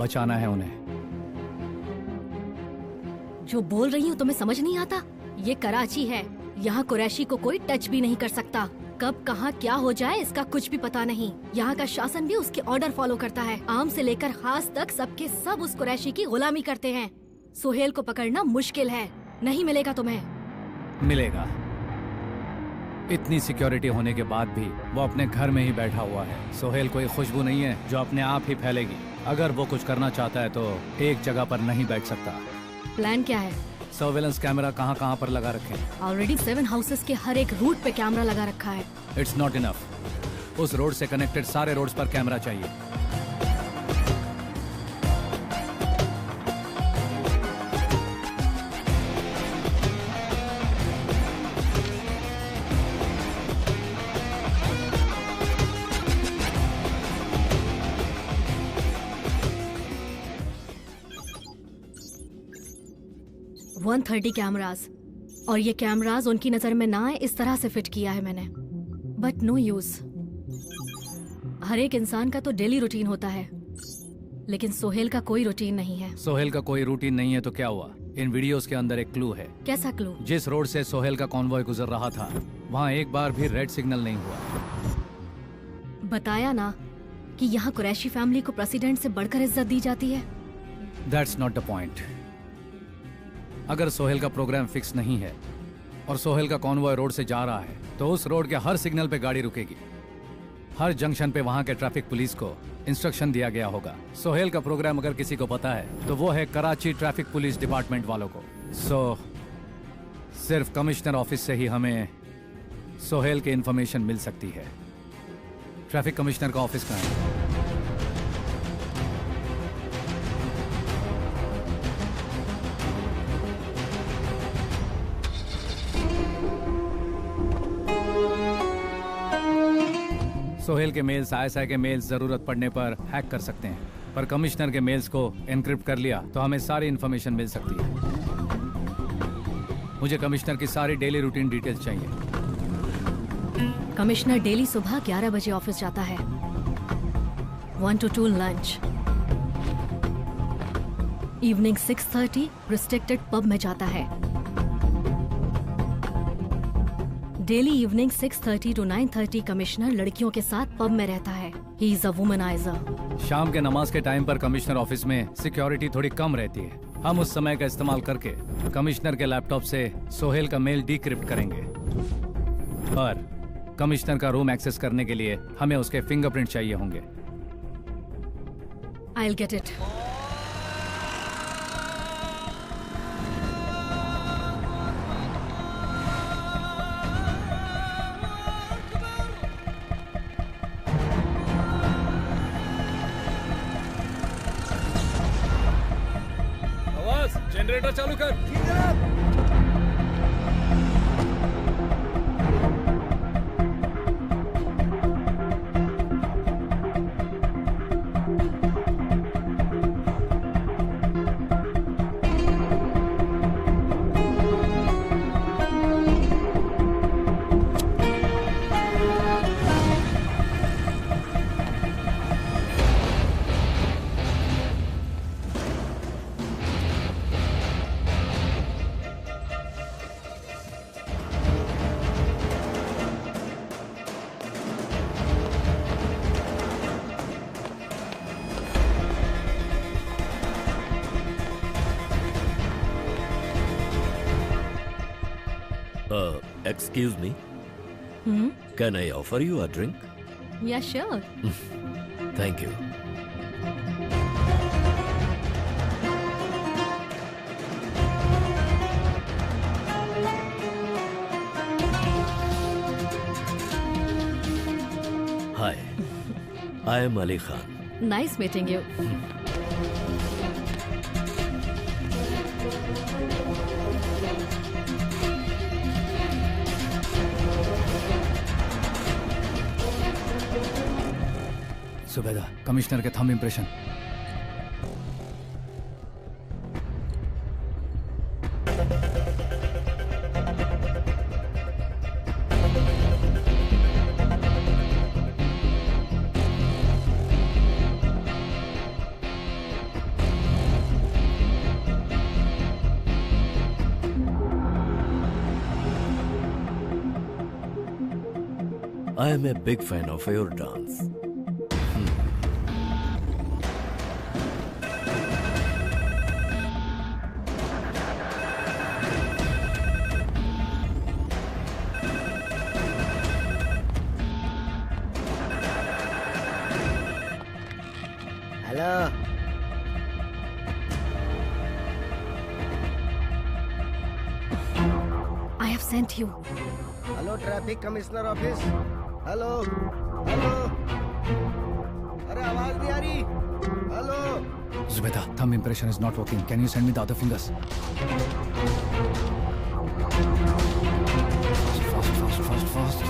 बचाना है उन्हें। जो बोल रही हूँ तुम्हें समझ नहीं आता? ये कराची है, यहाँ कुरैशी को कोई टच भी नहीं कर सकता। कब कहाँ क्या हो जाए इसका कुछ भी पता नहीं। यहाँ का शासन भी उसके ऑर्डर फॉलो करता है। आम से लेकर खास तक सबके सब उस कुरैशी की गुलामी करते हैं। सोहेल को पकड़ना मुश्किल है, नहीं मिलेगा तुम्हें। मिलेगा। इतनी सिक्योरिटी होने के बाद भी वो अपने घर में ही बैठा हुआ है। सोहेल कोई खुशबू नहीं है जो अपने आप ही फैलेगी। अगर वो कुछ करना चाहता है तो एक जगह पर नहीं बैठ सकता। प्लान क्या है? सर्वेलेंस कैमरा कहाँ कहाँ पर लगा रखे हैं? ऑलरेडी 7 हाउसेस के हर एक रूट पे कैमरा लगा रखा है। It's not enough. उस रोड से कनेक्टेड सारे रोड्स पर कैमरा चाहिए। वन 130 कैमराज, और ये कैमराज उनकी नजर में ना आए इस तरह से फिट किया है मैंने। But no use. हर एक इंसान का तो डेली रूटीन होता है, लेकिन सोहेल का कोई रूटीन नहीं है। सोहेल का कोई रूटीन नहीं है तो क्या हुआ? इन वीडियोस के अंदर एक क्लू है। कैसा क्लू? जिस रोड से सोहेल का कॉन्वॉय गुजर रहा था वहाँ एक बार भी रेड सिग्नल नहीं हुआ। बताया ना कि यहाँ कुरैशी फैमिली को प्रेसिडेंट से बढ़कर इज्जत दी जाती है। That's not the point. अगर सोहेल का प्रोग्राम फिक्स नहीं है और सोहेल का कॉन्वॉय रोड से जा रहा है तो उस रोड के हर सिग्नल पे गाड़ी रुकेगी। हर जंक्शन पे वहाँ के ट्रैफिक पुलिस को इंस्ट्रक्शन दिया गया होगा। सोहेल का प्रोग्राम अगर किसी को पता है तो वो है कराची ट्रैफिक पुलिस डिपार्टमेंट वालों को। सिर्फ कमिश्नर ऑफिस से ही हमें सोहेल की इंफॉर्मेशन मिल सकती है। ट्रैफिक कमिश्नर का ऑफिस कहाँ है? सोहेल के मेल्स आईएसआई के मेल्स जरूरत पड़ने पर हैक कर सकते हैं, पर कमिश्नर के मेल्स को एनक्रिप्ट कर लिया तो हमें सारी इंफॉर्मेशन मिल सकती है। मुझे कमिश्नर की सारी डेली रूटीन डिटेल्स चाहिए। कमिश्नर डेली सुबह 11 बजे ऑफिस जाता है। 1 to 2 lunch. Evening 6:30 restricted pub में जाता है। डेली इवनिंग 6:30 to 9:30 कमिश्नर लड़कियों के साथ पब में रहता है। He is a womaniser. शाम के नमाज के टाइम पर कमिश्नर ऑफिस में सिक्योरिटी थोड़ी कम रहती है। हम उस समय का इस्तेमाल करके कमिश्नर के लैपटॉप से सोहेल का मेल डिक्रिप्ट करेंगे। पर कमिश्नर का रूम एक्सेस करने के लिए हमें उसके फिंगरप्रिंट चाहिए होंगे। I will get it. Generator चालू कर। Excuse me. Can I offer you a drink? Yeah, sure. Thank you. Hi, I am Ali Khan. Nice meeting you. Zubeda, commissioner के thumb impression. I am a big fan of your dance. Hello I have sent you. Hello traffic commissioner office. Hello hello, अरे आवाज नहीं आ रही। Hello Zubeda, thumb impression is not working. Can you send me the other fingers? Fast.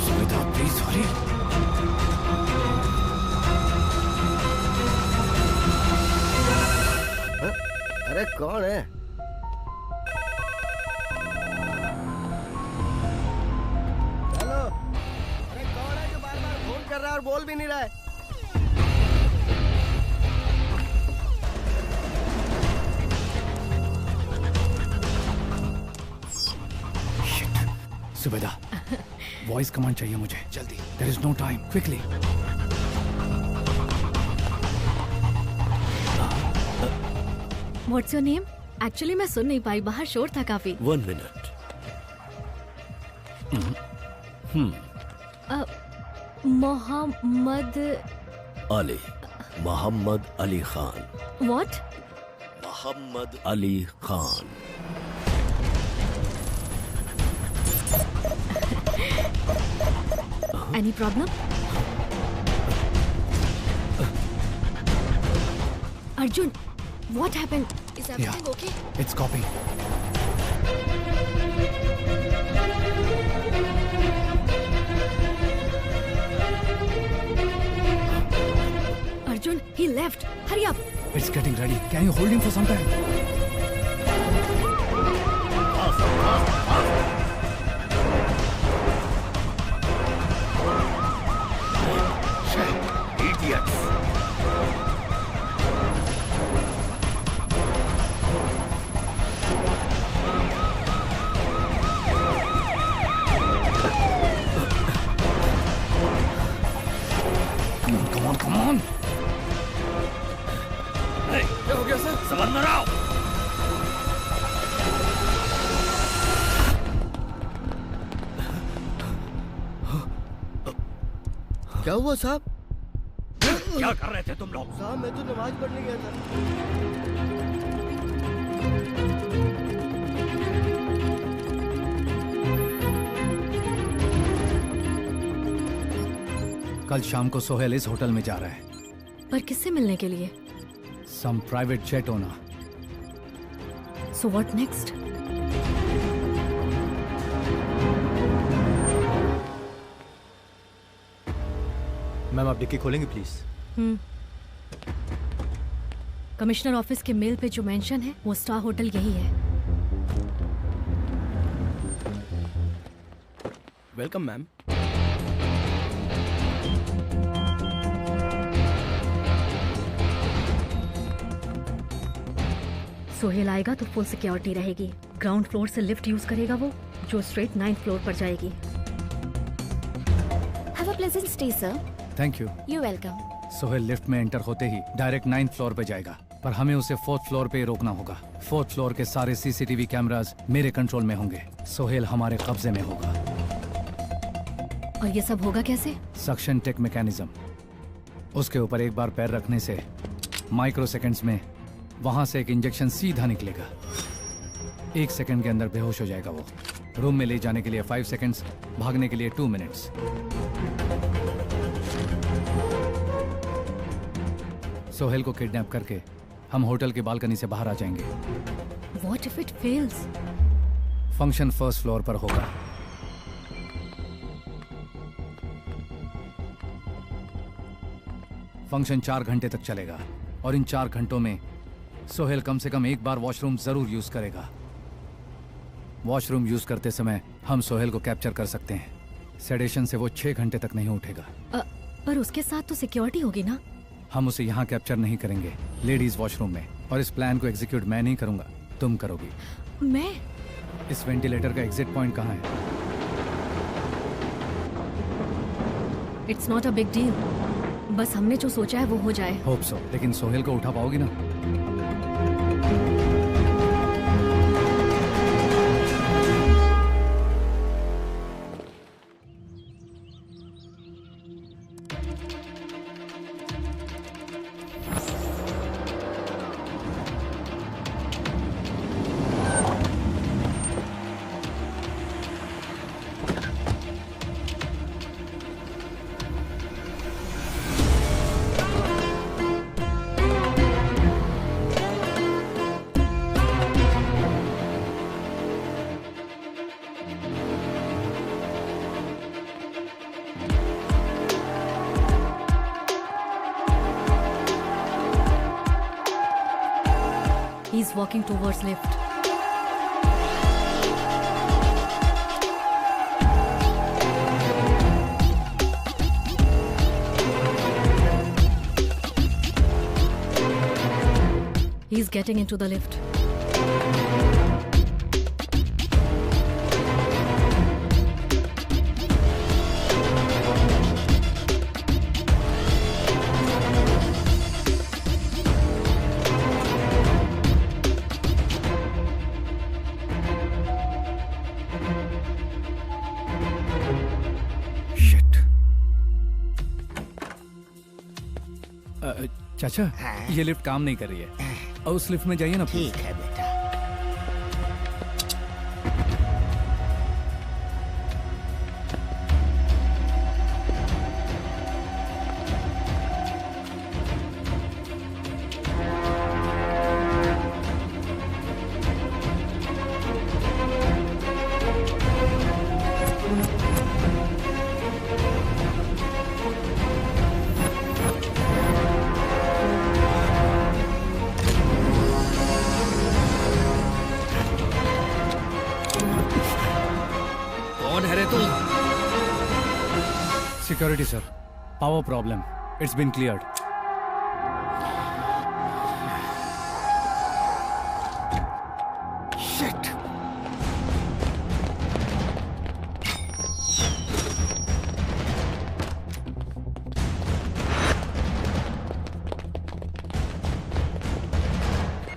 Zubeda, please hurry. अरे कौन है? Hello, अरे कौन है जो बार बार फोन कर रहा है और बोल भी नहीं रहा है? Zubeda, वॉइस कमांड चाहिए मुझे जल्दी। There is no time. Quickly. What's your name? Actually मैं सुन नहीं पाई, बाहर शोर था काफी। 1 minute. Mohammad Ali. Muhammad Ali Khan. What? Muhammad Ali Khan. Any problem? Arjun, what happened? Is everything okay? It's copy. Arjun, he left. Hurry up. It's getting ready. Can you hold him for some time? Come on. क्या हो गया sir? समझ आओ। क्या हुआ साहब? क्या कर रहे थे तुम लोग? साहब मैं तो नमाज पढ़ने गया था। कल शाम को सोहेल इस होटल में जा रहा है। पर किससे मिलने के लिए? Some private jet owner. So what next? Ma'am आप डिक्की खोलेंगे प्लीज? कमिश्नर ऑफिस के मेल पे जो मेंशन है वो स्टार होटल यही है। Welcome ma'am. सोहेल आएगा तो फुल सिक्योरिटी रहेगी। ग्राउंड फ्लोर से लिफ्ट यूज करेगा वो, जो स्ट्रेट 9th फ्लोर पर जाएगी। Have a pleasant stay, sir. Thank you. You're welcome. Sohail lift में एंटर होते ही डायरेक्ट 9th फ्लोर पे जाएगा, पर हमें उसे 4th फ्लोर पे ही रोकना होगा। 4th फ्लोर के सारे सीसीटीवी कैमरास मेरे कंट्रोल में होंगे। सोहेल हमारे कब्जे में होगा। और ये सब होगा कैसे? Suction take mechanism. उसके ऊपर एक बार पैर रखने से माइक्रो सेकंड्स में वहां से एक इंजेक्शन सीधा निकलेगा। 1 सेकंड के अंदर बेहोश हो जाएगा वो। रूम में ले जाने के लिए 5 सेकंड्स, भागने के लिए 2 मिनट्स। सोहेल को किडनैप करके हम होटल की बालकनी से बाहर आ जाएंगे। What if it fails? Function 1st floor पर होगा। फंक्शन 4 घंटे तक चलेगा और इन 4 घंटों में सोहेल कम से कम एक बार वॉशरूम जरूर यूज करेगा। वॉशरूम यूज करते समय हम सोहेल को कैप्चर कर सकते हैं। सेडेशन से वो 6 घंटे तक नहीं उठेगा। पर उसके साथ तो सिक्योरिटी होगी ना? हम उसे यहाँ कैप्चर नहीं करेंगे, लेडीज वॉशरूम में। और इस प्लान को एग्जीक्यूट मैं नहीं करूंगा, तुम करोगी। मैं? इस वेंटिलेटर का एग्जिट पॉइंट कहाँ है? It's not a big deal, बस हमने जो सोचा है वो हो जाए। होप सो, लेकिन सोहेल को उठा पाओगी ना? He's walking towards lift. He's getting into the lift. चाचा, ये लिफ्ट काम नहीं कर रही है, और उस लिफ्ट में जाइए ना। ठीक है बेटा। Security, sir. Power problem. It's been cleared. Shit.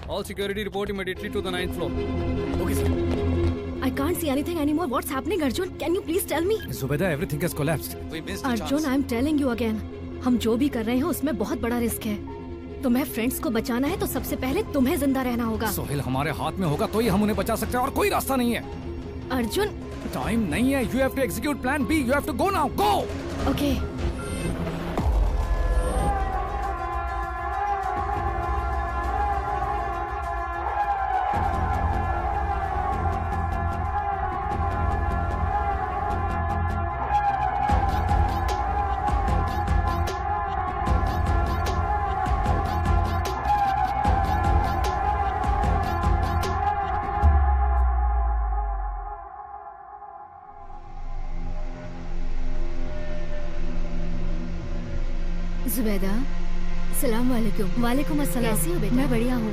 All security report immediately to the 9th floor. Okay, sir. I can't see anything anymore. What's happening, Arjun? Can you please tell me? Zubeda, everything has collapsed. We missed the Arjun, I'm telling you again. हम जो भी कर रहे हैं उसमें बहुत बड़ा risk है। तुम्हें फ्रेंड्स को बचाना है तो सबसे पहले तुम्हें जिंदा रहना होगा। सोहेल हमारे हाथ में होगा तो ही हम उन्हें बचा सकते हैं, और कोई रास्ता नहीं है। अर्जुन, टाइम नहीं है। You have to execute plan B. You have to go now. Go. Okay. Zubaida, सलाम वालेकुम। वालेकुम अस्सलाम। कैसी हो बेटा? मैं बढ़िया हूँ।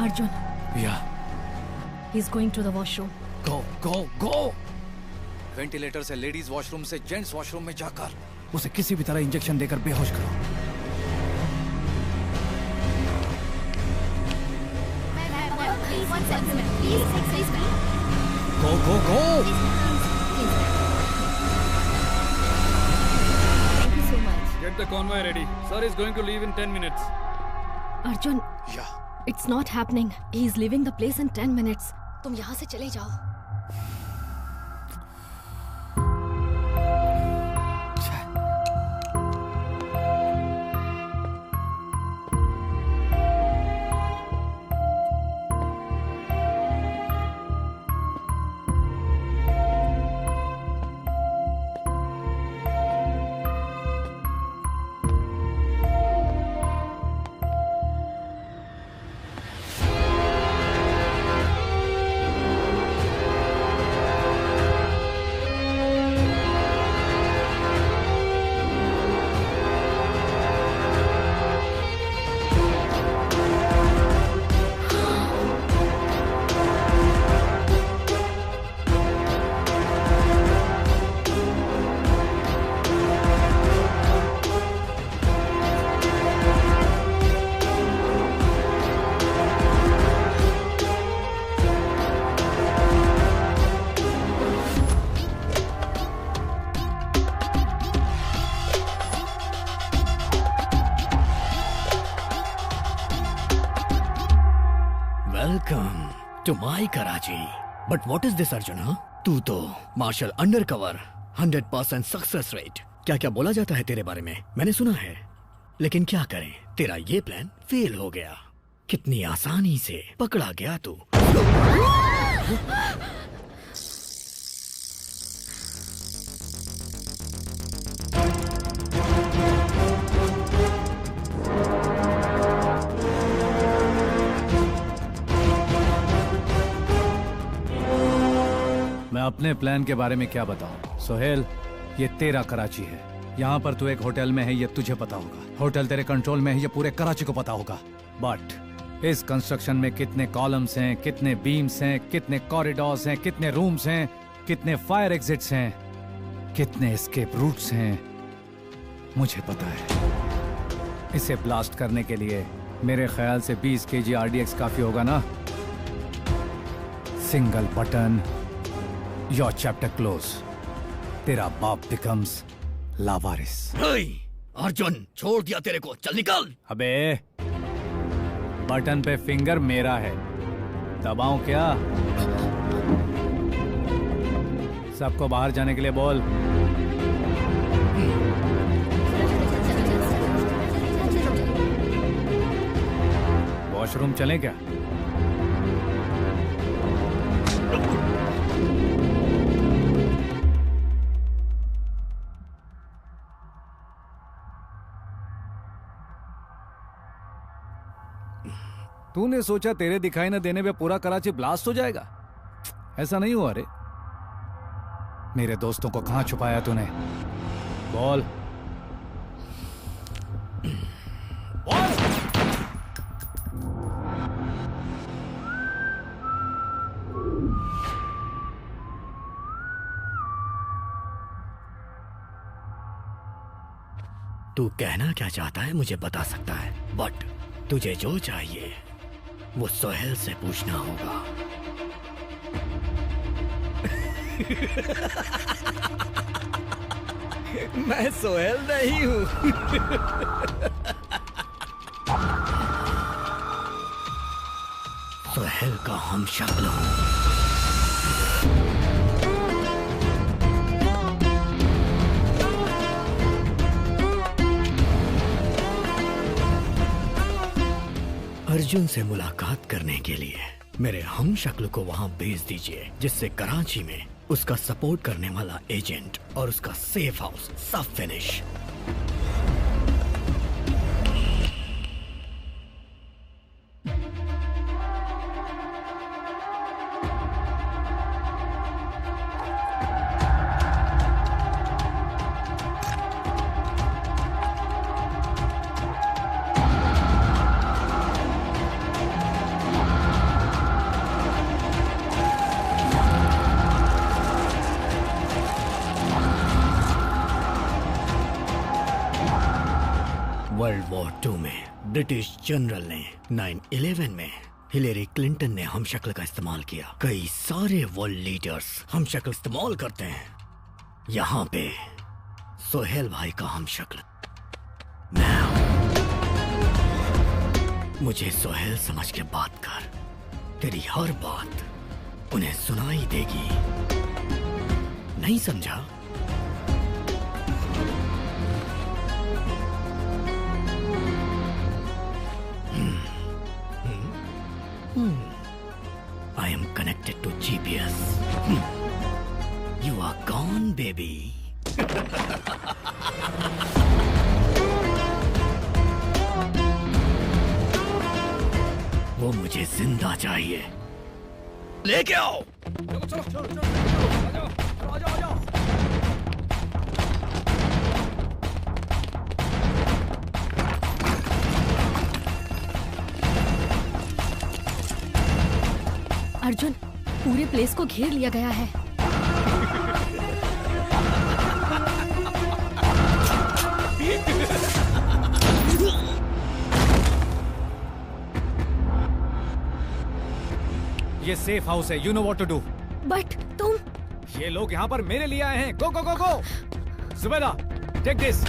Arjun. Yeah. He's going to the washroom. Go, go, go. Ventilator से लेडीज वॉशरूम से जेंट्स वॉशरूम में जाकर उसे किसी भी तरह इंजेक्शन देकर बेहोश करो। Go, go, go. Thank you so much. Get the convoy ready. Sir is going to leave in 10 minutes. Arjun. Yeah. It's not happening. He's leaving the place in 10 minutes. तुम यहाँ से चले जाओ। Welcome to my Karachi. But what is this Arjun? हाँ, तू तो marshal undercover 100% success rate, क्या क्या बोला जाता है तेरे बारे में, मैंने सुना है। लेकिन क्या करें, तेरा ये प्लान फेल हो गया। कितनी आसानी से पकड़ा गया तू। मैं अपने प्लान के बारे में क्या बताऊं? सोहेल, ये तेरा कराची है। यहाँ पर तू एक होटल में है, ये तुझे पता होगा। होटल तेरे कंट्रोल में है, ये पूरे कराची को पता होगा। बट इस कंस्ट्रक्शन में कितने कॉलम्स हैं, कितने बीम्स हैं, कितने कॉरिडोर्स हैं, कितने रूम्स हैं, कितने फायर एग्जिट्स हैं, कितने एस्केप रूट्स हैं, मुझे पता है। इसे ब्लास्ट करने के लिए मेरे ख्याल से 20 kg RDX काफी होगा ना? Single button, your chapter close. तेरा बाप बिकम्स लावारिस। अर्जुन, छोड़ दिया तेरे को, चल निकल। अबे, बटन पे फिंगर मेरा है, दबाऊं क्या? सबको बाहर जाने के लिए बोल। वॉशरूम चलें क्या? तूने सोचा तेरे दिखाई न देने पे पूरा कराची ब्लास्ट हो जाएगा? ऐसा नहीं हुआ रे। मेरे दोस्तों को कहां छुपाया तूने? बोल। तू कहना क्या चाहता है मुझे बता सकता है, बट तुझे जो चाहिए वो सोहेल से पूछना होगा। मैं सोहेल नहीं हूं। सोहेल का हम शक्ल हूं। अर्जुन से मुलाकात करने के लिए मेरे हम शक्ल को वहां भेज दीजिए, जिससे कराची में उसका सपोर्ट करने वाला एजेंट और उसका सेफ हाउस सब फिनिश। वर्ल्ड वॉर 2 में ब्रिटिश जनरल ने 9/11 में हिलेरी क्लिंटन ने हम शक्ल का इस्तेमाल किया। कई सारे वर्ल्ड लीडर्स हम शक्ल इस्तेमाल करते हैं। यहाँ पे सोहेल भाई का हम शक्ल मैं हूं। मुझे सोहेल समझ के बात कर, तेरी हर बात उन्हें सुनाई देगी। नहीं समझा? I am connected to GPS. You are gone, baby. वो मुझे जिंदा चाहिए। लेके आओ। चलो चलो चलो चलो, आ जाओ आ जाओ। अर्जुन, पूरे प्लेस को घेर लिया गया है। ये सेफ हाउस है, you know what to do. But तुम, ये लोग यहाँ पर मेरे लिए आए हैं। Go go go go. Zubaida, take this.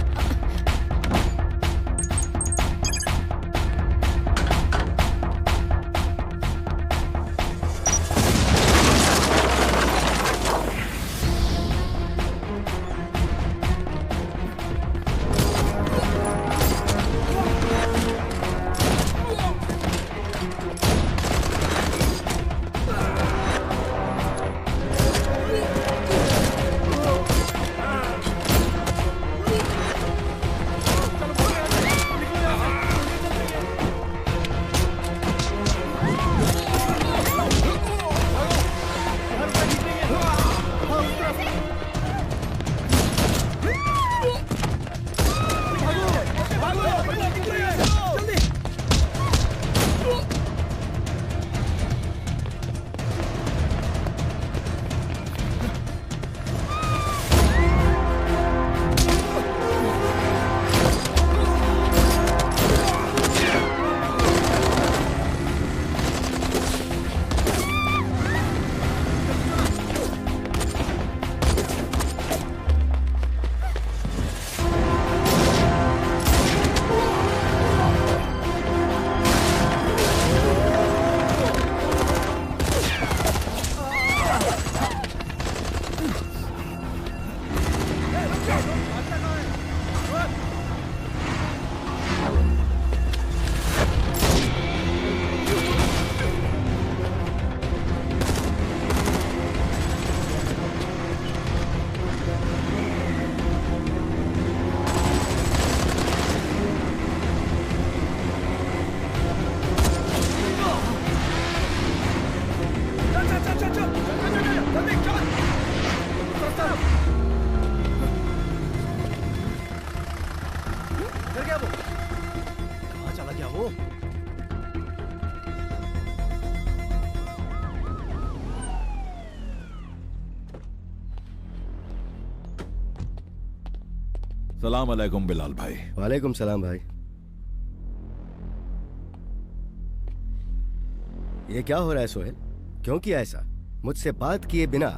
ओहो। सलाम अलैकुम बिलाल भाई। वालेकुम सलाम भाई। ये क्या हो रहा है सोहेल? क्यों किया ऐसा? मुझसे बात किए बिना,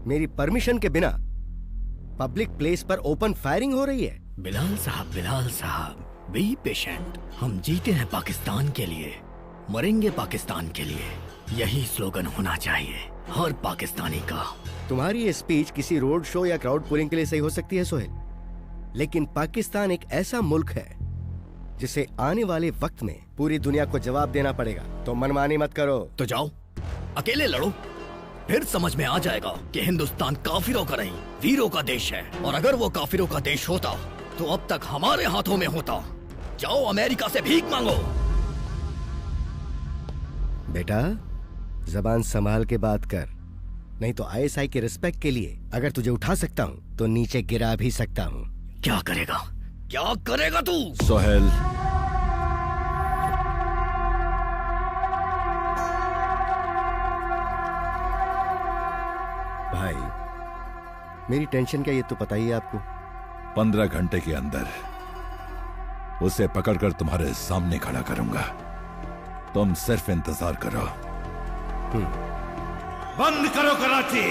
मेरी परमिशन के बिना पब्लिक प्लेस पर ओपन फायरिंग हो रही है। बिलाल साहब, बी पेशेंट। हम जीते हैं पाकिस्तान के लिए, मरेंगे पाकिस्तान के लिए। यही स्लोगन होना चाहिए हर पाकिस्तानी का। तुम्हारी ये स्पीच किसी रोड शो या क्राउड पुलिंग के लिए सही हो सकती है सोहेल, लेकिन पाकिस्तान एक ऐसा मुल्क है जिसे आने वाले वक्त में पूरी दुनिया को जवाब देना पड़ेगा। तो मनमानी मत करो। तो जाओ अकेले लड़ो, फिर समझ में आ जाएगा कि हिंदुस्तान काफिरों का नहीं वीरों का देश है। और अगर वो काफिरों का देश होता तो अब तक हमारे हाथों में होता। जाओ अमेरिका से भीख मांगो। बेटा जबान संभाल के बात कर, नहीं तो आईएसआई के रिस्पेक्ट के लिए अगर तुझे उठा सकता हूँ तो नीचे गिरा भी सकता हूँ। क्या करेगा तू? सोहेल, भाई मेरी टेंशन क्या, ये तो पता ही है आपको। 15 घंटे के अंदर उसे पकड़कर तुम्हारे सामने खड़ा करूंगा। तुम सिर्फ इंतजार करो। बंद करो कराची।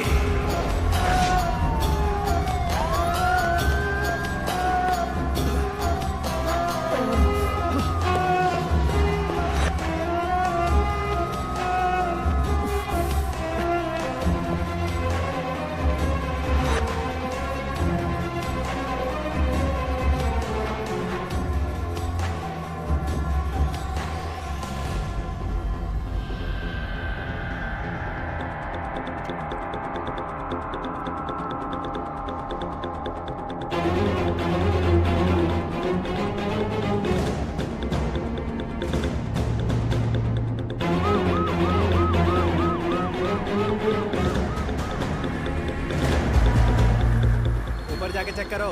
ऊपर जाके चेक करो।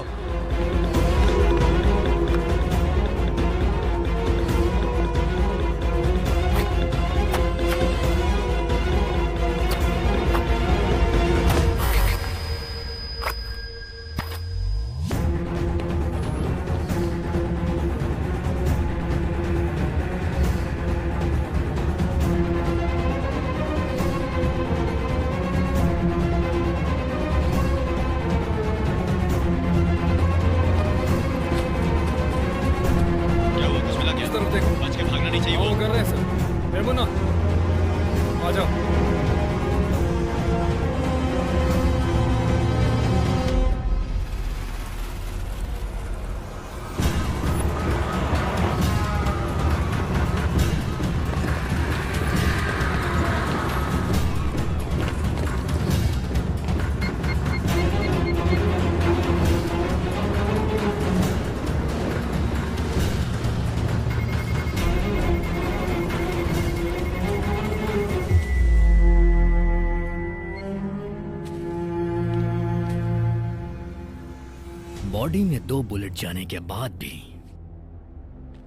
बॉडी में 2 बुलेट जाने के बाद भी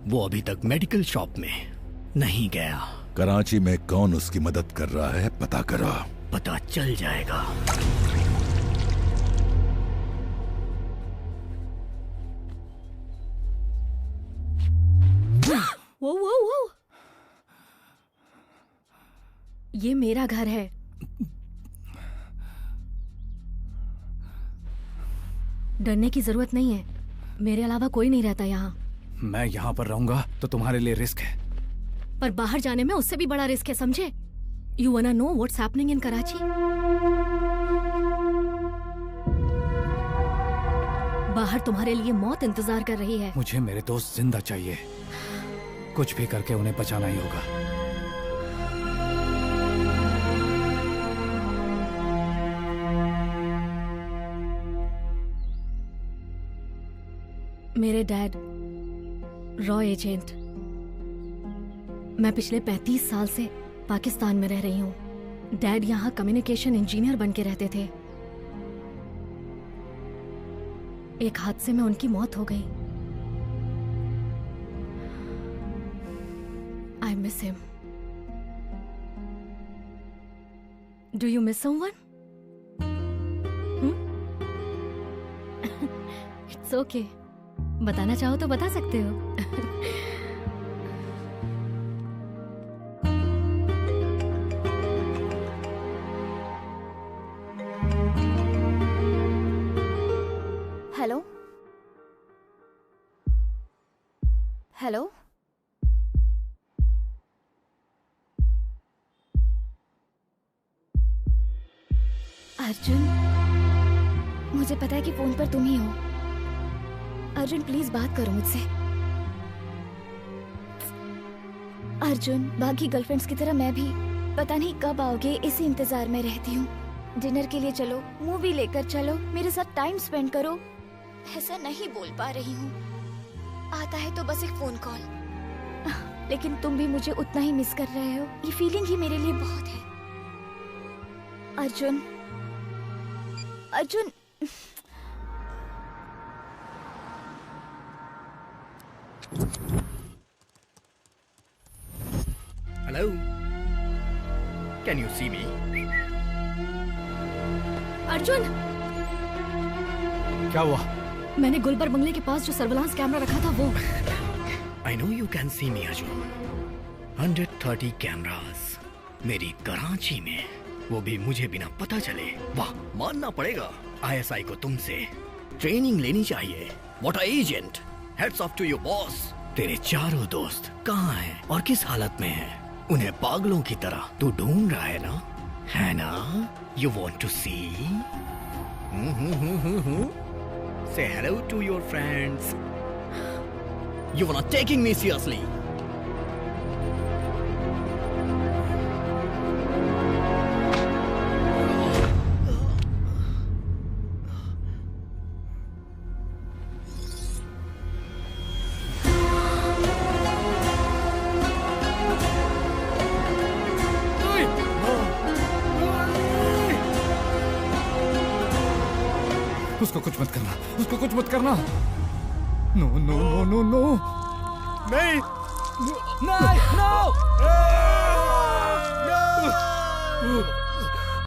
वो अभी तक मेडिकल शॉप में नहीं गया। कराची में कौन उसकी मदद कर रहा है पता करो। पता चल जाएगा। वो ये मेरा घर है। डरने की जरूरत नहीं है, मेरे अलावा कोई नहीं रहता यहाँ। मैं यहाँ पर रहूंगा तो तुम्हारे लिए रिस्क है, पर बाहर जाने में उससे भी बड़ा रिस्क है, समझे? You wanna know what's happening in Karachi? बाहर तुम्हारे लिए मौत इंतजार कर रही है। मुझे मेरे दोस्त जिंदा चाहिए, कुछ भी करके उन्हें बचाना ही होगा। मेरे डैड रॉ एजेंट। मैं पिछले 35 साल से पाकिस्तान में रह रही हूँ। डैड यहाँ कम्युनिकेशन इंजीनियर बन के रहते थे। एक हादसे में उनकी मौत हो गई। I miss him. Do you miss someone? It's okay. बताना चाहो तो बता सकते हो. हेलो हेलो अर्जुन, मुझे पता है कि फोन पर तुम ही हो. अर्जुन प्लीज बात करो मुझसे. अर्जुन, बाकी गर्लफ्रेंड्स की तरह मैं भी पता नहीं कब आओगे इसी इंतजार में रहती हूँ. डिनर के लिए चलो, मूवी लेकर चलो, मेरे साथ टाइम स्पेंड करो. ऐसा नहीं बोल पा रही हूँ. आता है तो बस एक फोन कॉल. लेकिन तुम भी मुझे उतना ही मिस कर रहे हो. ये फीलिंग ही मेरे लिए बहुत है. Arjun, Arjun. Hello, can you see me? Arjun, क्या हुआ? मैंने गुलबर बंगले के पास जो सर्विलांस कैमरा रखा था वो. I know you can see me Arjun. 130 cameras मेरी कराची में, वो भी मुझे बिना पता चले. वाह, मानना पड़ेगा आईएसआई को तुमसे ट्रेनिंग लेनी चाहिए. What a agent. Heads off to your boss. तेरे चारों दोस्त कहाँ हैं और किस हालत में हैं? उन्हें पागलों की तरह तू ढूंढ रहा है ना? है ना? You want to see? Say hello to your friends. You were not taking me seriously. उसको कुछ मत करना, उसको कुछ मत करना. No no no no no. नहीं. नहीं, no! No!